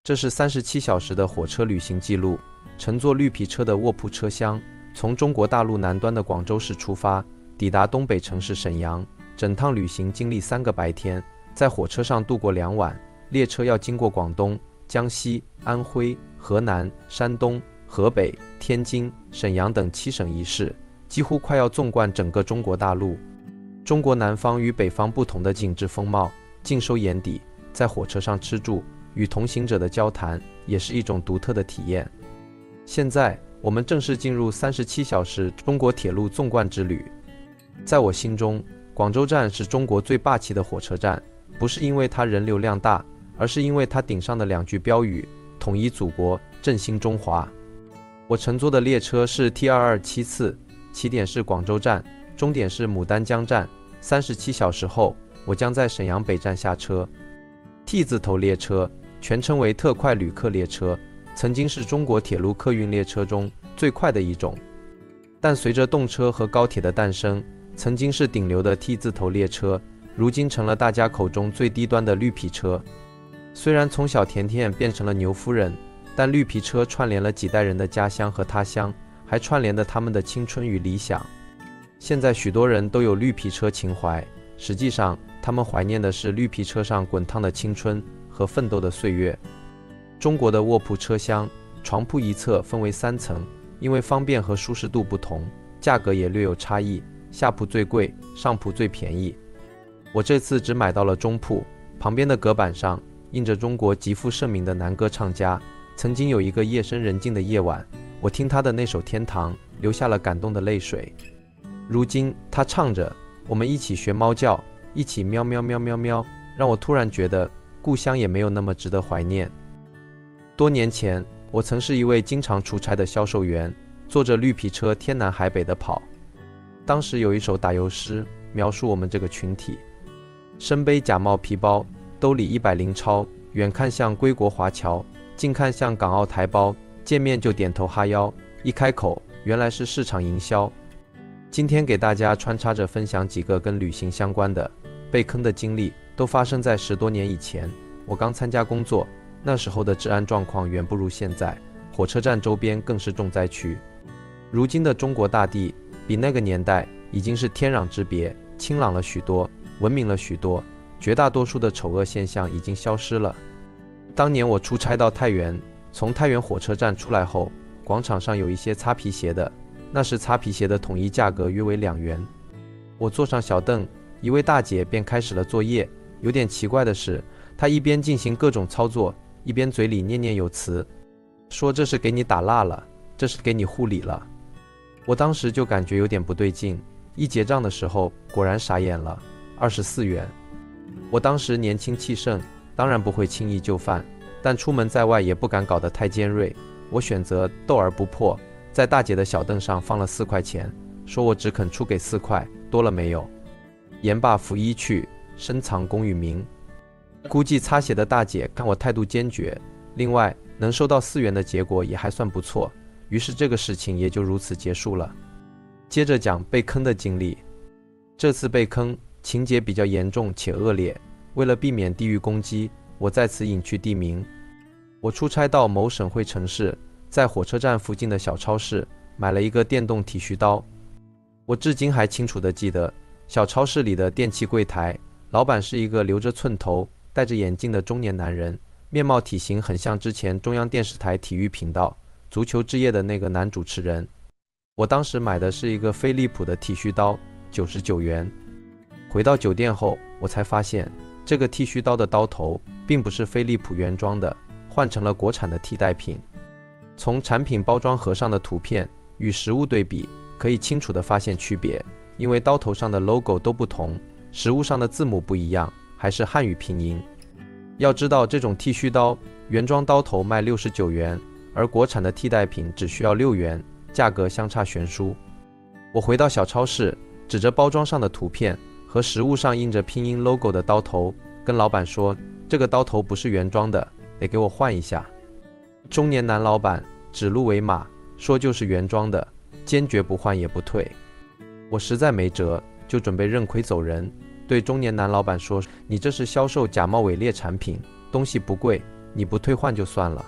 这是37小时的火车旅行记录，乘坐绿皮车的卧铺车厢，从中国大陆南端的广州市出发，抵达东北城市沈阳。整趟旅行经历3个白天，在火车上度过2晚。列车要经过广东、江西、安徽、河南、山东、河北、天津、沈阳等7省1市，几乎快要纵贯整个中国大陆。中国南方与北方不同的景致风貌尽收眼底，在火车上吃住，与同行者的交谈也是一种独特的体验。现在我们正式进入37小时中国铁路纵贯之旅。在我心中，广州站是中国最霸气的火车站，不是因为它人流量大，而是因为它顶上的2句标语：统一祖国，振兴中华。我乘坐的列车是 T227 次，起点是广州站，终点是牡丹江站。37小时后，我将在沈阳北站下车。T 字头列车全称为特快旅客列车，曾经是中国铁路客运列车中最快的一种，但随着动车和高铁的诞生，曾经是顶流的 T 字头列车，如今成了大家口中最低端的绿皮车。虽然从小甜甜变成了牛夫人，但绿皮车串联了几代人的家乡和他乡，还串联了他们的青春与理想。现在许多人都有绿皮车情怀，实际上他们怀念的是绿皮车上滚烫的青春和奋斗的岁月。中国的卧铺车厢，床铺一侧分为3层，因为方便和舒适度不同，价格也略有差异，下铺最贵，上铺最便宜。我这次只买到了中铺，旁边的隔板上印着中国极负盛名的男歌唱家。曾经有一个夜深人静的夜晚，我听他的那首《天堂》，流下了感动的泪水。如今他唱着，我们一起学猫叫，一起喵喵喵喵喵，让我突然觉得故乡也没有那么值得怀念。多年前，我曾是一位经常出差的销售员，坐着绿皮车天南海北的跑。当时有一首打油诗描述我们这个群体：身背假冒皮包，兜里100钞，远看像归国华侨，近看像港澳台胞，见面就点头哈腰，一开口原来是市场营销。今天给大家穿插着分享几个跟旅行相关的被坑的经历，都发生在10多年以前。我刚参加工作，那时候的治安状况远不如现在，火车站周边更是重灾区。如今的中国大地比那个年代已经是天壤之别，清朗了许多，文明了许多，绝大多数的丑恶现象已经消失了。当年我出差到太原，从太原火车站出来后，广场上有一些擦皮鞋的，那时擦皮鞋的统一价格约为2元。我坐上小凳，一位大姐便开始了作业。有点奇怪的是，她一边进行各种操作，一边嘴里念念有词，说这是给你打蜡了，这是给你护理了。我当时就感觉有点不对劲，一结账的时候果然傻眼了，24元。我当时年轻气盛，当然不会轻易就范，但出门在外也不敢搞得太尖锐。我选择斗而不破，在大姐的小凳上放了4块钱，说我只肯出给4块，多了没有。言罢拂衣去，深藏功与名。估计擦鞋的大姐看我态度坚决，另外能收到4元的结果也还算不错，于是这个事情也就如此结束了。接着讲被坑的经历。这次被坑情节比较严重且恶劣，为了避免地域攻击，我在此隐去地名。我出差到某省会城市，在火车站附近的小超市买了一个电动剃须刀。我至今还清楚地记得，小超市里的电器柜台，老板是一个留着寸头、戴着眼镜的中年男人，面貌体型很像之前中央电视台体育频道足球之夜的那个男主持人。我当时买的是一个飞利浦的剃须刀，99元。回到酒店后，我才发现这个剃须刀的刀头并不是飞利浦原装的，换成了国产的替代品。从产品包装盒上的图片与实物对比，可以清楚地发现区别，因为刀头上的 logo 都不同，实物上的字母不一样，还是汉语拼音。要知道，这种剃须刀原装刀头卖69元，而国产的替代品只需要6元，价格相差悬殊。我回到小超市，指着包装上的图片和实物上印着拼音 logo 的刀头，跟老板说这个刀头不是原装的，得给我换一下。中年男老板指鹿为马，说就是原装的，坚决不换也不退。我实在没辙，就准备认亏走人，对中年男老板说，你这是销售假冒伪劣产品，东西不贵，你不退换就算了。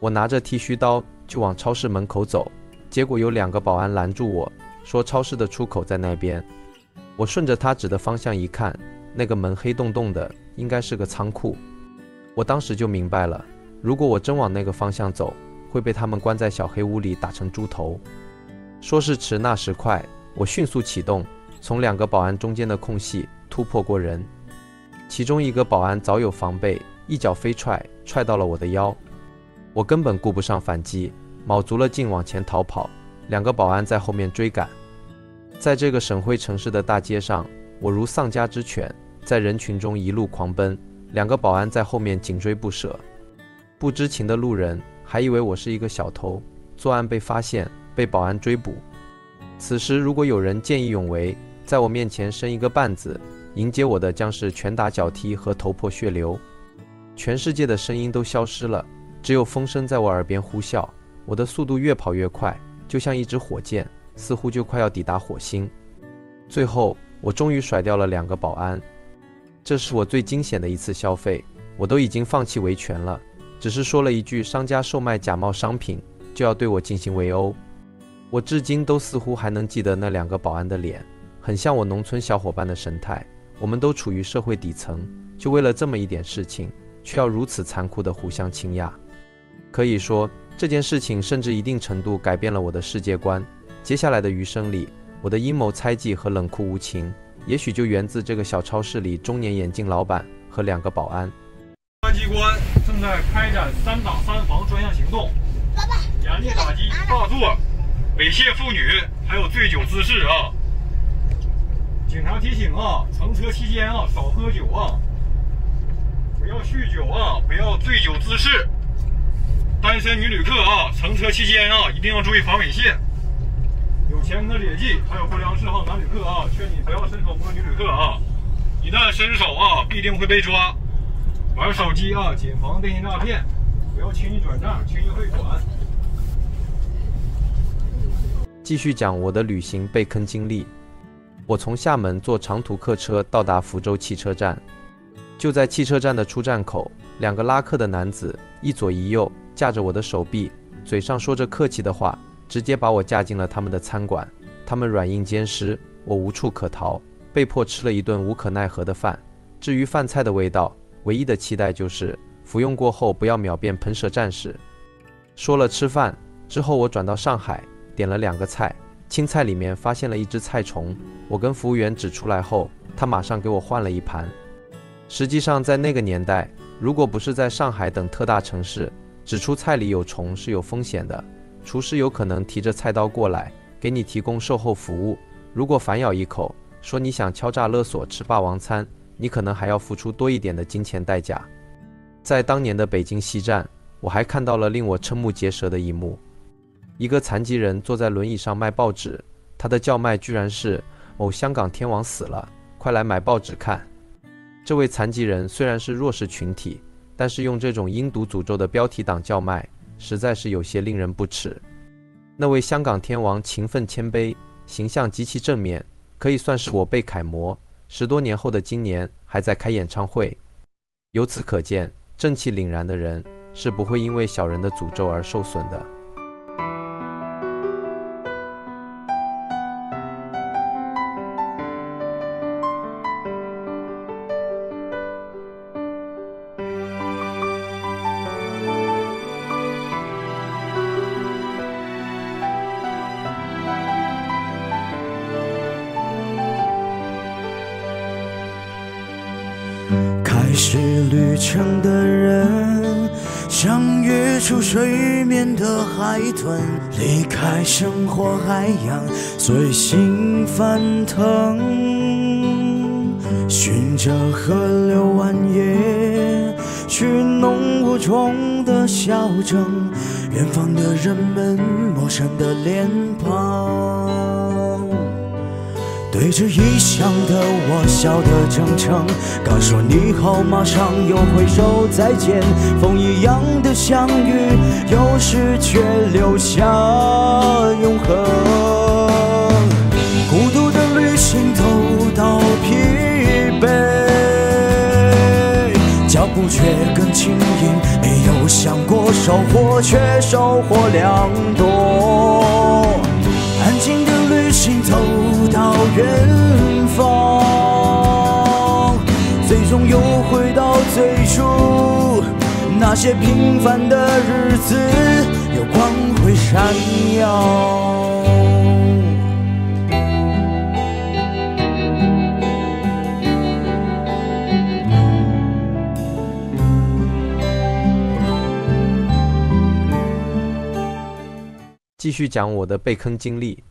我拿着剃须刀就往超市门口走，结果有2个保安拦住我，说超市的出口在那边。我顺着他指的方向一看，那个门黑洞洞的，应该是个仓库。我当时就明白了，如果我真往那个方向走，会被他们关在小黑屋里打成猪头。说时迟那时快，我迅速启动，从2个保安中间的空隙突破过人。其中一个保安早有防备，一脚飞踹到了我的腰。我根本顾不上反击，卯足了劲往前逃跑，2个保安在后面追赶。在这个省会城市的大街上，我如丧家之犬，在人群中一路狂奔，2个保安在后面紧追不舍。不知情的路人还以为我是一个小偷，作案被发现，被保安追捕。此时如果有人见义勇为，在我面前伸一个绊子，迎接我的将是拳打脚踢和头破血流。全世界的声音都消失了，只有风声在我耳边呼啸。我的速度越跑越快，就像一支火箭，似乎就快要抵达火星。最后我终于甩掉了2个保安。这是我最惊险的一次消费，我都已经放弃维权了，只是说了一句商家售卖假冒商品，就要对我进行围殴。我至今都似乎还能记得那2个保安的脸，很像我农村小伙伴的神态。我们都处于社会底层，就为了这么一点事情，却要如此残酷地互相倾轧。可以说，这件事情甚至一定程度改变了我的世界观。接下来的余生里，我的阴谋猜忌和冷酷无情，也许就源自这个小超市里中年眼镜老板和2个保安。公安机关正在开展3打3防专项行动，严厉打击霸座、猥亵妇女，还有醉酒滋事啊！警察提醒啊，乘车期间啊，少喝酒啊，不要酗酒啊，不要醉酒滋事。单身女旅客啊，乘车期间啊，一定要注意防猥亵。有前科劣迹还有不良嗜好男旅客啊，劝你不要伸手摸女旅客啊，一旦伸手啊，必定会被抓。玩手机啊，谨防电信诈骗，不要轻易转账，轻易汇款。继续讲我的旅行被坑经历。我从厦门坐长途客车到达福州汽车站，就在汽车站的出站口，2个拉客的男子一左一右架着我的手臂，嘴上说着客气的话，直接把我架进了他们的餐馆。他们软硬兼施，我无处可逃，被迫吃了一顿无可奈何的饭。至于饭菜的味道，唯一的期待就是服用过后不要秒变喷射战士。说了吃饭之后，我转到上海，点了2个菜，青菜里面发现了一只菜虫，我跟服务员指出来后，他马上给我换了一盘。实际上在那个年代，如果不是在上海等特大城市，指出菜里有虫是有风险的，厨师有可能提着菜刀过来给你提供售后服务，如果反咬一口说你想敲诈勒索吃霸王餐，你可能还要付出多一点的金钱代价。在当年的北京西站，我还看到了令我瞠目结舌的一幕，一个残疾人坐在轮椅上卖报纸，他的叫卖居然是某香港天王死了，快来买报纸看。这位残疾人虽然是弱势群体，但是用这种阴毒诅咒的标题党叫卖，实在是有些令人不齿。那位香港天王勤奋谦卑，形象极其正面，可以算是我辈楷模。10多年后的今年还在开演唱会，由此可见，正气凛然的人是不会因为小人的诅咒而受损的。开始旅程的人，像跃出水面的海豚，离开生活海洋，随心翻腾，循着河流蜿蜒，去浓雾中的小镇，远方的人们，陌生的脸庞，对着异乡的我笑得怔怔，刚说你好，马上又挥手再见，风一样的相遇，有时却留下永恒。孤独的旅行走到疲惫，脚步却更轻盈，没想过收获，却收获良多。安静的旅行走到远方，最终又回到最初，那些平凡的日子有光辉闪耀。继续讲我的被坑经历，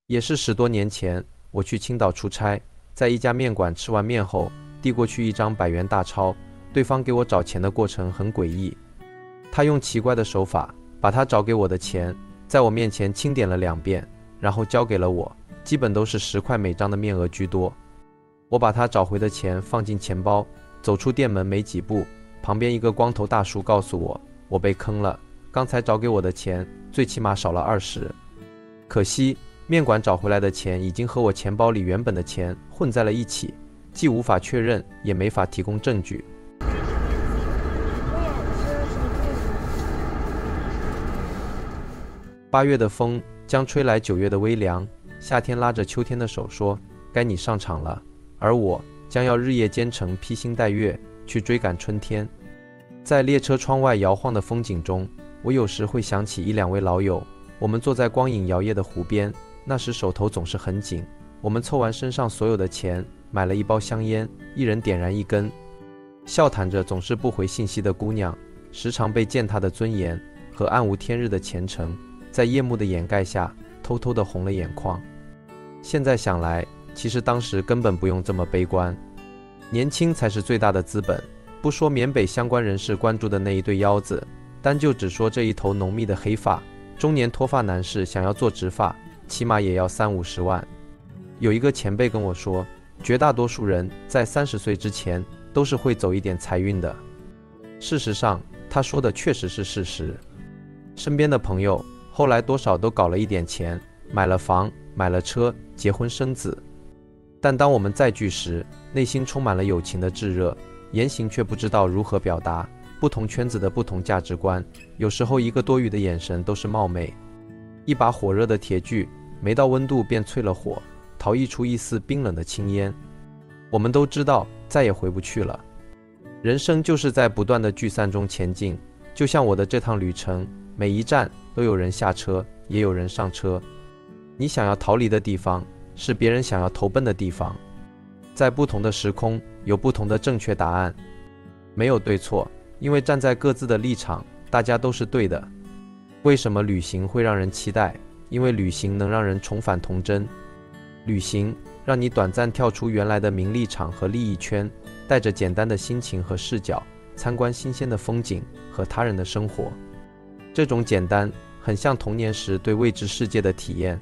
也是10多年前，我去青岛出差，在一家面馆吃完面后，递过去一张100元大钞，对方给我找钱的过程很诡异，他用奇怪的手法把他找给我的钱在我面前清点了2遍，然后交给了我，基本都是10块每张的面额居多。我把他找回的钱放进钱包，走出店门没几步，旁边一个光头大叔告诉我，我被坑了，刚才找给我的钱最起码少了20。可惜面馆找回来的钱已经和我钱包里原本的钱混在了一起，既无法确认，也没法提供证据。8月的风将吹来9月的微凉，夏天拉着秋天的手说，该你上场了，而我将要日夜兼程，披星戴月去追赶春天。在列车窗外摇晃的风景中，我有时会想起1、2位老友，我们坐在光影摇曳的湖边，那时手头总是很紧，我们凑完身上所有的钱，买了1包香烟，一人点燃1根，笑谈着总是不回信息的姑娘，时常被践踏的尊严和暗无天日的前程，在夜幕的掩盖下偷偷地红了眼眶。现在想来，其实当时根本不用这么悲观，年轻才是最大的资本。不说缅北相关人士关注的那一对腰子，单就只说这一头浓密的黑发，中年脱发男士想要做植发，起码也要30、50万。有一个前辈跟我说，绝大多数人在30岁之前都是会走一点财运的。事实上，他说的确实是事实。身边的朋友后来多少都搞了一点钱，买了房，买了车，结婚生子。但当我们再聚时，内心充满了友情的炙热，言行却不知道如何表达。不同圈子的不同价值观，有时候一个多余的眼神都是冒昧。一把火热的铁炬，没到温度便淬了火，逃逸出一丝冰冷的青烟。我们都知道再也回不去了。人生就是在不断的聚散中前进，就像我的这趟旅程，每一站都有人下车，也有人上车。你想要逃离的地方，是别人想要投奔的地方。在不同的时空，有不同的正确答案，没有对错，因为站在各自的立场，大家都是对的。为什么旅行会让人期待？因为旅行能让人重返童真。旅行让你短暂跳出原来的名利场和利益圈，带着简单的心情和视角，参观新鲜的风景和他人的生活。这种简单，很像童年时对未知世界的体验。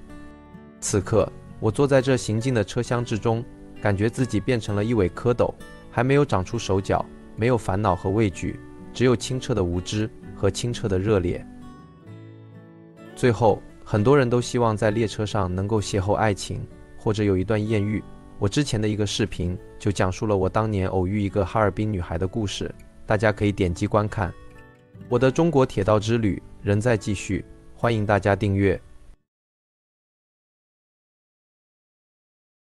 此刻，我坐在这行进的车厢之中，感觉自己变成了一尾蝌蚪，还没有长出手脚，没有烦恼和畏惧，只有清澈的无知和清澈的热烈。最后，很多人都希望在列车上能够邂逅爱情，或者有一段艳遇。我之前的一个视频就讲述了我当年偶遇一个哈尔滨女孩的故事，大家可以点击观看。我的中国铁道之旅仍在继续，欢迎大家订阅。